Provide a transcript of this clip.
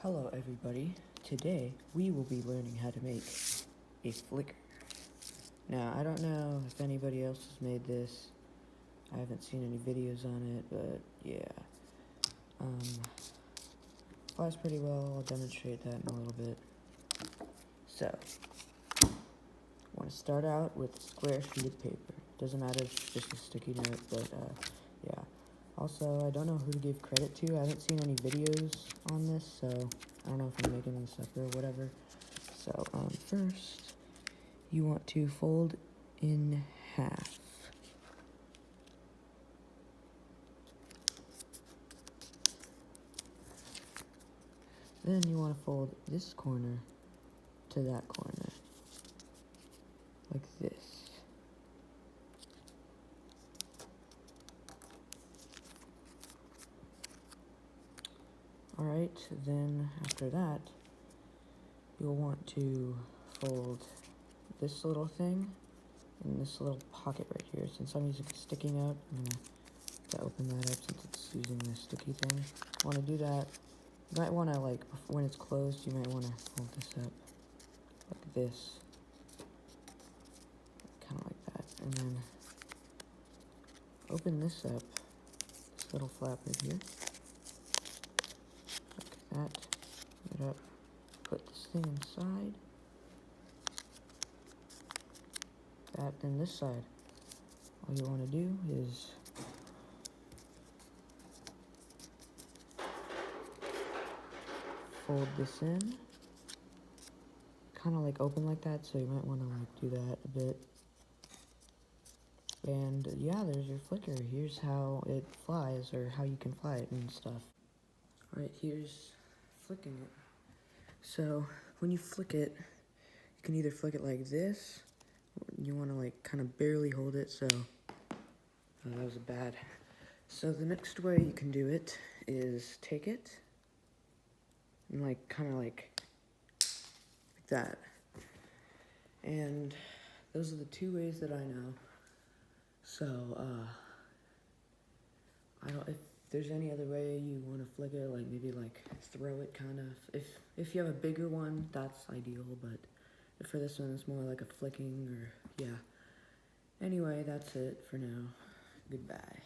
Hello everybody, today we will be learning how to make a flicker. Now I don't know if anybody else has made this, I haven't seen any videos on it, but yeah. Flies pretty well, I'll demonstrate that in a little bit. So, I want to start out with a square sheet of paper. Doesn't matter if it's just a sticky note, but yeah. Also, I don't know who to give credit to. I haven't seen any videos on this, so I don't know if I'm making this up or whatever. So, first, you want to fold in half. Then you want to fold this corner to that corner, like this. Alright, then after that, you'll want to fold this little thing in this little pocket right here. Since I'm using a sticky note, I'm going to open that up since it's using the sticky thing. I want to do that. You might want to, like, when it's closed, you might want to fold this up like this. Kind of like that. And then open this up, this little flap right here. Like that. Get up. Put this thing inside. That, then this side. All you want to do is fold this in. Kind of like open like that, so you might want to like do that a bit. And yeah, there's your flicker. Here's how it flies, or how you can fly it and stuff. Alright, here's flicking it. So, when you flick it, you can either flick it like this, or you want to like kind of barely hold it, so that was bad. So the next way you can do it is take it, and like kind of like that. And those are the two ways that I know. So, I don't, if there's any other way you want to flick it, like maybe like throw it kind of. If you have a bigger one, that's ideal, but for this one, it's more like a flicking, or yeah. Anyway, that's it for now. Goodbye.